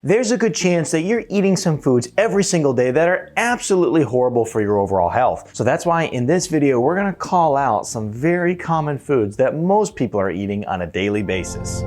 There's a good chance that you're eating some foods every single day that are absolutely horrible for your overall health. So that's why in this video, we're gonna call out some very common foods that most people are eating on a daily basis.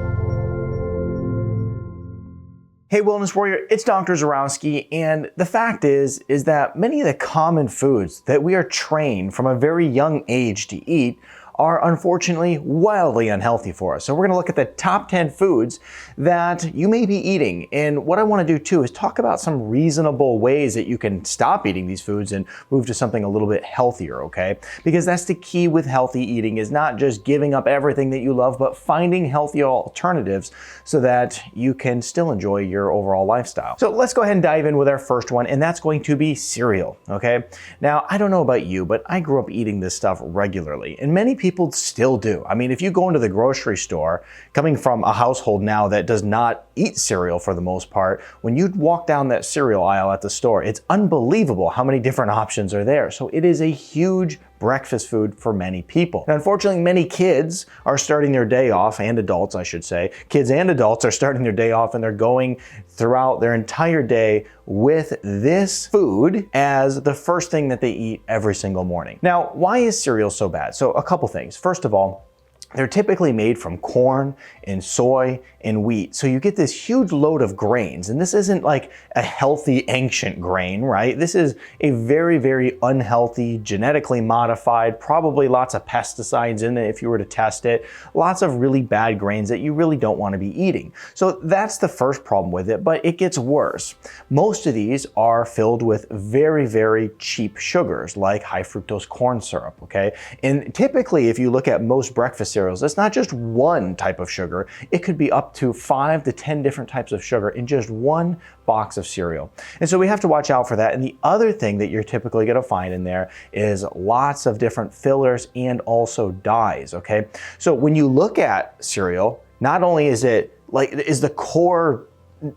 Hey Wellness Warrior, it's Dr. Zyrowski, and the fact is that many of the common foods that we are trained from a very young age to eat are unfortunately wildly unhealthy for us. So we're gonna look at the top 10 foods that you may be eating. And what I wanna do too is talk about some reasonable ways that you can stop eating these foods and move to something a little bit healthier, okay? Because that's the key with healthy eating, is not just giving up everything that you love, but finding healthy alternatives so that you can still enjoy your overall lifestyle. So let's go ahead and dive in with our first one, and that's going to be cereal, okay? Now, I don't know about you, but I grew up eating this stuff regularly, and many people still do. I mean, if you go into the grocery store, coming from a household now that does not eat cereal for the most part, when you walk down that cereal aisle at the store, it's unbelievable how many different options are there. So it is a huge breakfast food for many people. And unfortunately, many kids are starting their day off, and adults, I should say, kids and adults are starting their day off and they're going throughout their entire day with this food as the first thing that they eat every single morning. Now, why is cereal so bad? So a couple things. First of all, they're typically made from corn and soy and wheat. So you get this huge load of grains, and this isn't like a healthy ancient grain, right? This is a very, very unhealthy, genetically modified, probably lots of pesticides in it if you were to test it, lots of really bad grains that you really don't want to be eating. So that's the first problem with it, but it gets worse. Most of these are filled with very, very cheap sugars like high fructose corn syrup, okay? And typically, if you look at most breakfast cereals, it's not just one type of sugar. It could be up to 5 to 10 different types of sugar in just one box of cereal. And so we have to watch out for that. And the other thing that you're typically going to find in there is lots of different fillers and also dyes, okay? So when you look at cereal, not only is the core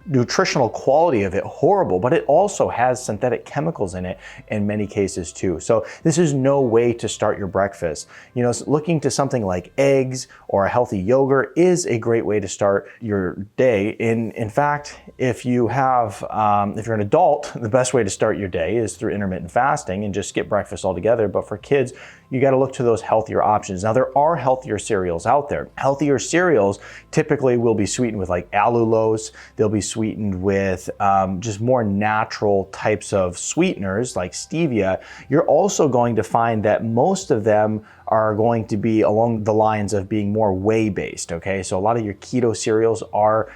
nutritional quality of it horrible, but it also has synthetic chemicals in it in many cases too. So this is no way to start your breakfast. You know, looking to something like eggs or a healthy yogurt is a great way to start your day. In fact, if you're an adult, the best way to start your day is through intermittent fasting and just skip breakfast altogether. But for kids, you got to look to those healthier options. Now, there are healthier cereals out there. Healthier cereals typically will be sweetened with like allulose. They'll be sweetened with just more natural types of sweeteners like stevia. You're also going to find that most of them are going to be along the lines of being more whey-based, okay? So a lot of your keto cereals are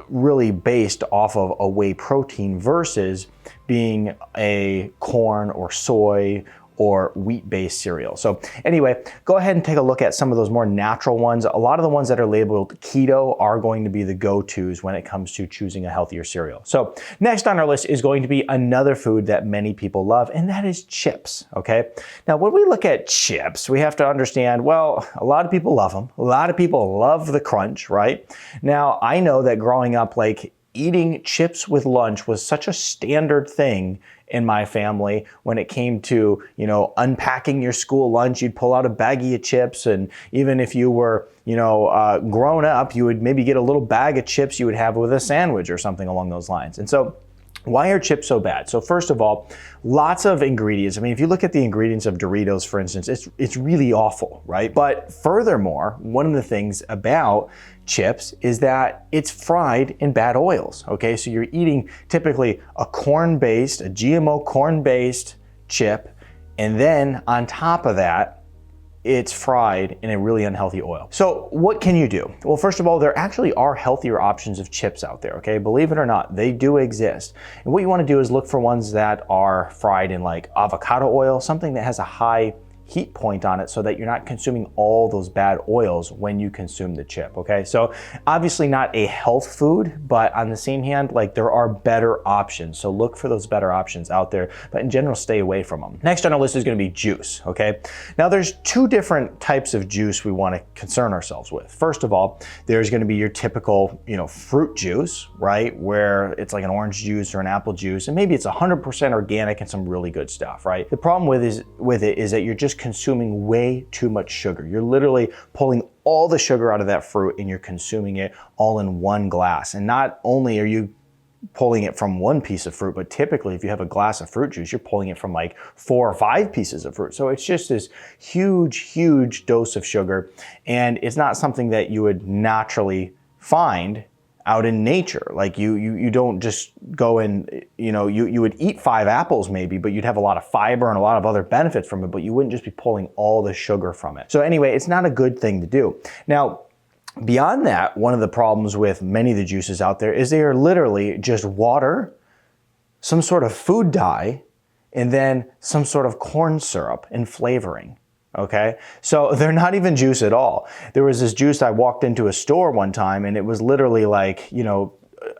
really based off of a whey protein versus being a corn or soy or wheat-based cereal. So anyway, go ahead and take a look at some of those more natural ones. A lot of the ones that are labeled keto are going to be the go-tos when it comes to choosing a healthier cereal. So next on our list is going to be another food that many people love, and that is chips, okay? Now, when we look at chips, we have to understand, well, a lot of people love them. A lot of people love the crunch, right? Now, I know that growing up, like, eating chips with lunch was such a standard thing in my family. When it came to, you know, unpacking your school lunch, you'd pull out a baggie of chips, and even if you were, you know, grown up, you would maybe get a little bag of chips you would have with a sandwich or something along those lines. And so why are chips so bad? So first of all, lots of ingredients. I mean, if you look at the ingredients of Doritos, for instance, it's really awful, right? But furthermore, one of the things about chips is that it's fried in bad oils, okay? So you're eating typically a GMO corn-based chip, and then on top of that, it's fried in a really unhealthy oil. So what can you do? Well, first of all, there actually are healthier options of chips out there, okay? Believe it or not, they do exist. And what you want to do is look for ones that are fried in like avocado oil, something that has a high heat point on it so that you're not consuming all those bad oils when you consume the chip, okay? So obviously not a health food, but on the same hand, like, there are better options. So look for those better options out there, but in general, stay away from them. Next on our list is gonna be juice, okay? Now there's two different types of juice we wanna concern ourselves with. First of all, there's gonna be your typical, you know, fruit juice, right? Where it's like an orange juice or an apple juice, and maybe it's 100% organic and some really good stuff, right? The problem with it is that you're just consuming way too much sugar. You're literally pulling all the sugar out of that fruit and you're consuming it all in one glass. And not only are you pulling it from one piece of fruit, but typically if you have a glass of fruit juice, you're pulling it from like 4 or 5 pieces of fruit. So it's just this huge dose of sugar, and it's not something that you would naturally find out in nature. Like you don't just go and, you would eat 5 apples maybe, but you'd have a lot of fiber and a lot of other benefits from it, but you wouldn't just be pulling all the sugar from it. So anyway, it's not a good thing to do. Now, beyond that, one of the problems with many of the juices out there is they are literally just water, some sort of food dye, and then some sort of corn syrup and flavoring. Okay, so they're not even juice at all. There was this juice, I walked into a store one time and it was literally like,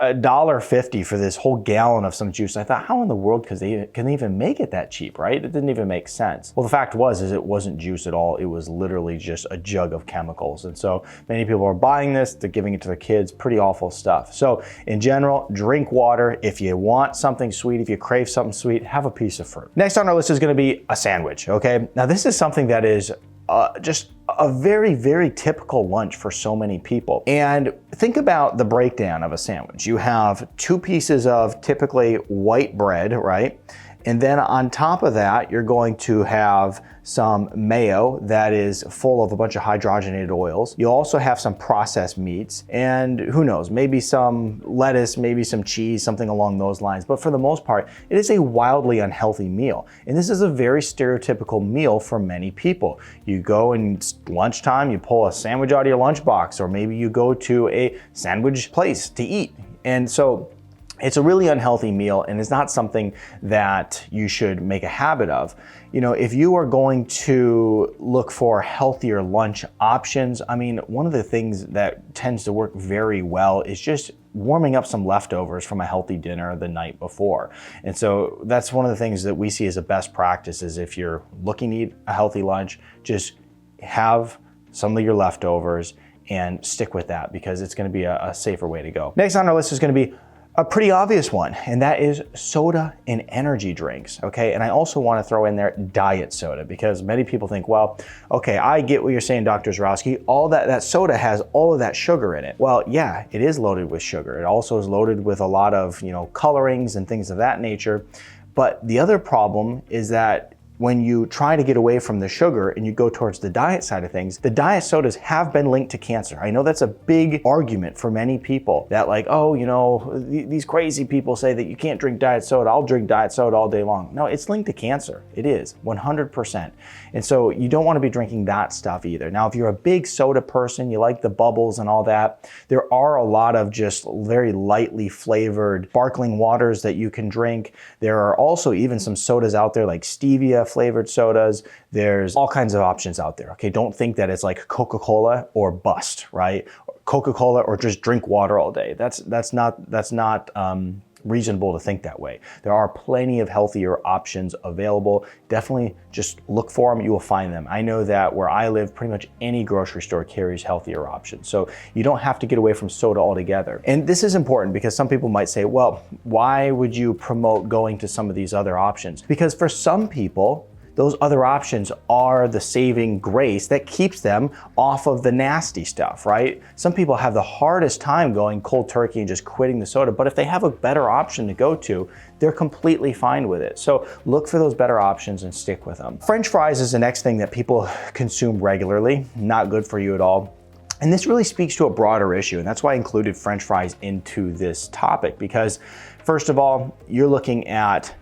$1.50 for this whole gallon of some juice. I thought, how in the world can they even make it that cheap, right? It didn't even make sense. Well, the fact is it wasn't juice at all. It was literally just a jug of chemicals. And so many people are buying this, they're giving it to their kids, pretty awful stuff. So in general, drink water. If you want something sweet, if you crave something sweet, have a piece of fruit. Next on our list is gonna be a sandwich, okay? Now this is something that is just a very typical lunch for so many people. And think about the breakdown of a sandwich. You have 2 pieces of typically white bread, right? And then on top of that, you're going to have some mayo that is full of a bunch of hydrogenated oils. You also have some processed meats, and who knows, maybe some lettuce, maybe some cheese, something along those lines. But for the most part, it is a wildly unhealthy meal. And this is a very stereotypical meal for many people. You go and lunchtime, you pull a sandwich out of your lunchbox, or maybe you go to a sandwich place to eat. And so it's a really unhealthy meal, and it's not something that you should make a habit of. If you are going to look for healthier lunch options, one of the things that tends to work very well is just warming up some leftovers from a healthy dinner the night before. And so that's one of the things that we see as a best practice is if you're looking to eat a healthy lunch, just have some of your leftovers and stick with that, because it's gonna be a safer way to go. Next on our list is gonna be a pretty obvious one, and that is soda and energy drinks, okay? And I also want to throw in there diet soda, because many people think, well, okay, I get what you're saying, Dr. Zyrowski, all that soda has all of that sugar in it. Well, yeah, it is loaded with sugar. It also is loaded with a lot of, colorings and things of that nature. But the other problem is that when you try to get away from the sugar and you go towards the diet side of things, the diet sodas have been linked to cancer. I know that's a big argument for many people that like, oh, these crazy people say that you can't drink diet soda. I'll drink diet soda all day long. No, it's linked to cancer. It is 100%. And so you don't want to be drinking that stuff either. Now, if you're a big soda person, you like the bubbles and all that, there are a lot of just very lightly flavored sparkling waters that you can drink. There are also even some sodas out there like stevia flavored sodas. There's all kinds of options out there. Okay, don't think that it's like Coca-Cola or bust, right? Coca-Cola or just drink water all day. That's not reasonable to think that way. There are plenty of healthier options available. Definitely just look for them, you will find them. I know that where I live, pretty much any grocery store carries healthier options. So you don't have to get away from soda altogether. And this is important because some people might say, well, why would you promote going to some of these other options? Because for some people, those other options are the saving grace that keeps them off of the nasty stuff, right? Some people have the hardest time going cold turkey and just quitting the soda, but if they have a better option to go to, they're completely fine with it. So look for those better options and stick with them. French fries is the next thing that people consume regularly, not good for you at all. And this really speaks to a broader issue, and that's why I included French fries into this topic, because first of all, you're looking at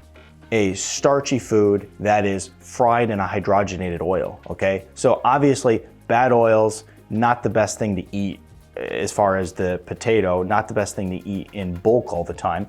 a starchy food that is fried in a hydrogenated oil, okay? So obviously, bad oils, not the best thing to eat as far as the potato, not the best thing to eat in bulk all the time.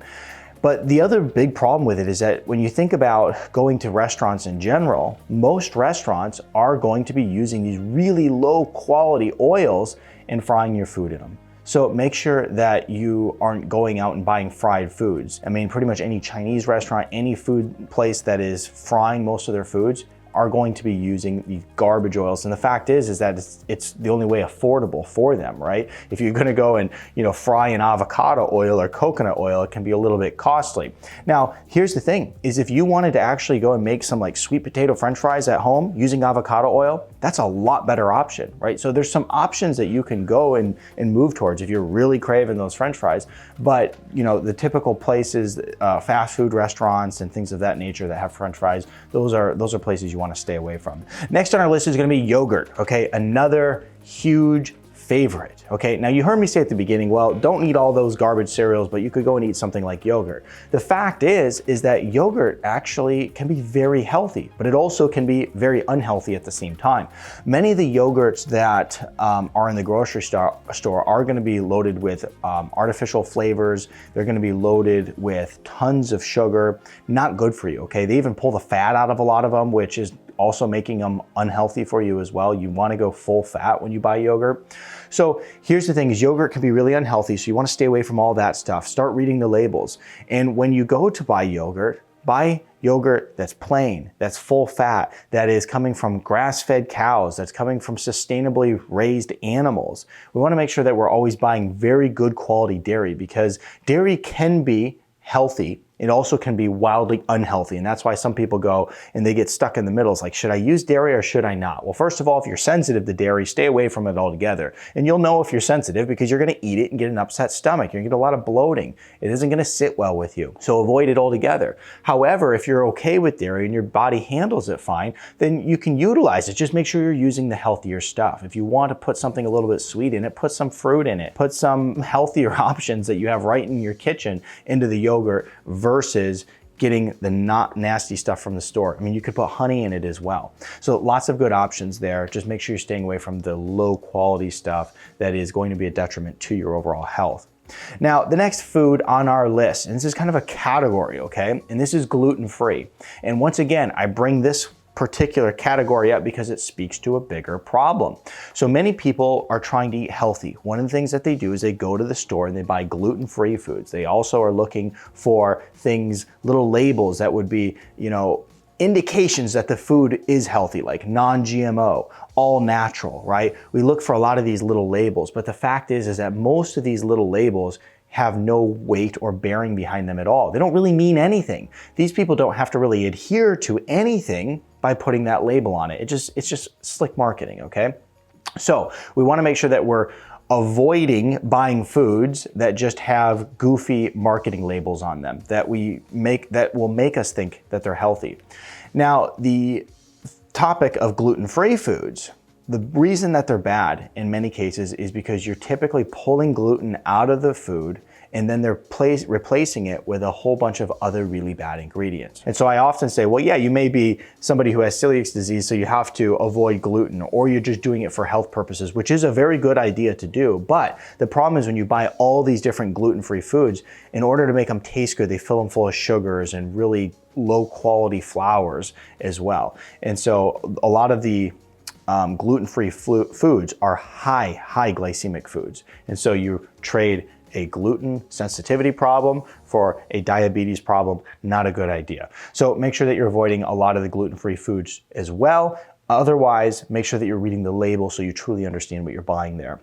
But the other big problem with it is that when you think about going to restaurants in general, most restaurants are going to be using these really low quality oils and frying your food in them. So make sure that you aren't going out and buying fried foods. Pretty much any Chinese restaurant, any food place that is frying most of their foods are going to be using these garbage oils. And the fact is that it's the only way affordable for them, right? If you're gonna go and fry an avocado oil or coconut oil, it can be a little bit costly. Now, here's the thing, is if you wanted to actually go and make some like sweet potato French fries at home using avocado oil, that's a lot better option, right? So there's some options that you can go and move towards if you're really craving those French fries. But the typical places, fast food restaurants and things of that nature that have French fries, those are places you want to stay away from. Next on our list is going to be yogurt, okay? Another huge favorite, okay? Now you heard me say at the beginning, well, don't eat all those garbage cereals, but you could go and eat something like yogurt. The fact is that yogurt actually can be very healthy, but it also can be very unhealthy at the same time. Many of the yogurts that are in the grocery store are gonna be loaded with artificial flavors. They're gonna be loaded with tons of sugar, not good for you, okay? They even pull the fat out of a lot of them, which is also making them unhealthy for you as well. You wanna go full fat when you buy yogurt. So here's the thing, is yogurt can be really unhealthy, so you wanna stay away from all that stuff. Start reading the labels. And when you go to buy yogurt that's plain, that's full fat, that is coming from grass-fed cows, that's coming from sustainably raised animals. We wanna make sure that we're always buying very good quality dairy, because dairy can be healthy. It also can be wildly unhealthy, and that's why some people go and they get stuck in the middle. It's like, should I use dairy or should I not? Well, first of all, if you're sensitive to dairy, stay away from it altogether. And you'll know if you're sensitive because you're gonna eat it and get an upset stomach. You're gonna get a lot of bloating. It isn't gonna sit well with you, so avoid it altogether. However, if you're okay with dairy and your body handles it fine, then you can utilize it. Just make sure you're using the healthier stuff. If you want to put something a little bit sweet in it, put some fruit in it. Put some healthier options that you have right in your kitchen into the yogurt versus getting the not nasty stuff from the store. I mean, you could put honey in it as well. So lots of good options there. Just make sure you're staying away from the low quality stuff that is going to be a detriment to your overall health. Now, the next food on our list, and this is kind of a category, okay? And this is gluten-free. And once again, I bring this particular category up because it speaks to a bigger problem. So many people are trying to eat healthy. One of the things that they do is they go to the store and they buy gluten-free foods. They also are looking for things, little labels that would be, indications that the food is healthy, like non-GMO, all natural, right? We look for a lot of these little labels, but the fact is that most of these little labels have no weight or bearing behind them at all. They don't really mean anything. These people don't have to really adhere to anything by putting that label on it. It's just slick marketing, okay? So we wanna make sure that we're avoiding buying foods that just have goofy marketing labels on them that will make us think that they're healthy. Now, the topic of gluten-free foods, the reason that they're bad in many cases is because you're typically pulling gluten out of the food and then they're replacing it with a whole bunch of other really bad ingredients. And so I often say, well, yeah, you may be somebody who has celiac disease, so you have to avoid gluten, or you're just doing it for health purposes, which is a very good idea to do. But the problem is when you buy all these different gluten-free foods, in order to make them taste good, they fill them full of sugars and really low quality flours as well. And so a lot of the gluten-free foods are high glycemic foods. And so you trade a gluten sensitivity problem for a diabetes problem, not a good idea. So make sure that you're avoiding a lot of the gluten-free foods as well. Otherwise, make sure that you're reading the label so you truly understand what you're buying there.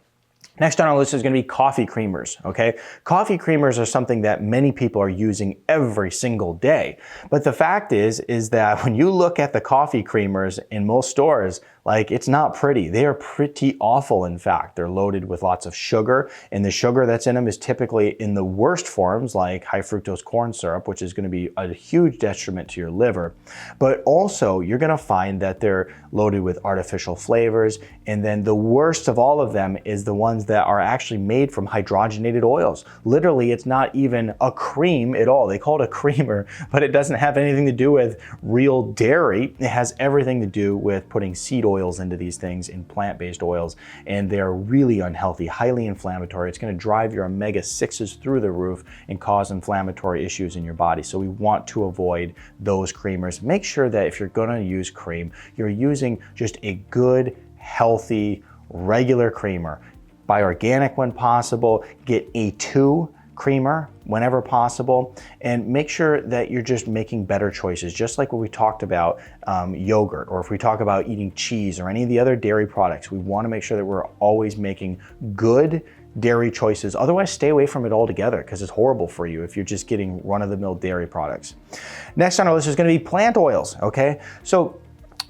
Next on our list is gonna be coffee creamers, okay? Coffee creamers are something that many people are using every single day. But the fact is that when you look at the coffee creamers in most stores, like, it's not pretty. They are pretty awful, in fact. They're loaded with lots of sugar, and the sugar that's in them is typically in the worst forms, like high fructose corn syrup, which is gonna be a huge detriment to your liver. But also, you're gonna find that they're loaded with artificial flavors, and then the worst of all of them is the ones that are actually made from hydrogenated oils. Literally, it's not even a cream at all. They call it a creamer, but it doesn't have anything to do with real dairy. It has everything to do with putting seed oils into these things, in plant-based oils, and they're really unhealthy, highly inflammatory. It's gonna drive your omega-6s through the roof and cause inflammatory issues in your body. So we want to avoid those creamers. Make sure that if you're gonna use cream, you're using just a good, healthy, regular creamer. Buy organic when possible, get A2 creamer whenever possible, and make sure that you're just making better choices, just like what we talked about yogurt, or if we talk about eating cheese or any of the other dairy products. We want to make sure that we're always making good dairy choices. Otherwise, stay away from it altogether, because it's horrible for you if you're just getting run-of-the-mill dairy products. Next on our list is going to be plant oils, okay? So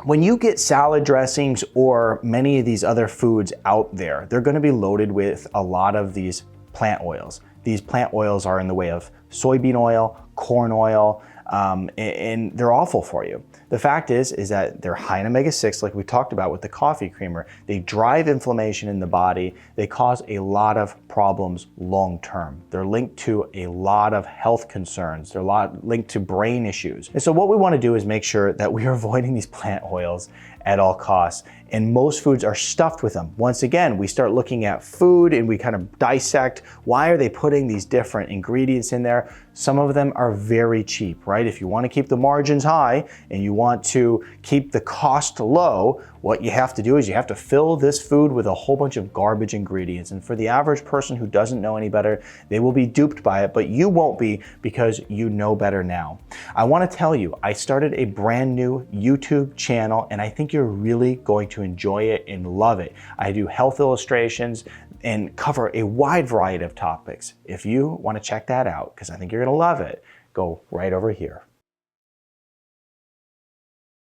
when you get salad dressings or many of these other foods out there, they're going to be loaded with a lot of these plant oils. These plant oils are in the way of soybean oil, corn oil, and they're awful for you. The fact is that they're high in omega-6, like we talked about with the coffee creamer. They drive inflammation in the body. They cause a lot of problems long term. They're linked to a lot of health concerns. They're linked to brain issues. And so what we want to do is make sure that we are avoiding these plant oils at all costs. And most foods are stuffed with them. Once again, we start looking at food and we kind of dissect, why are they putting these different ingredients in there? Some of them are very cheap, right? If you want to keep the margins high and you want to keep the cost low, what you have to do is you have to fill this food with a whole bunch of garbage ingredients. And for the average person who doesn't know any better, they will be duped by it, but you won't be, because you know better now. I want to tell you, I started a brand new YouTube channel, and I think you're really going to enjoy it and love it. I do health illustrations and cover a wide variety of topics. If you want to check that out, because I think you're going to love it, go right over here.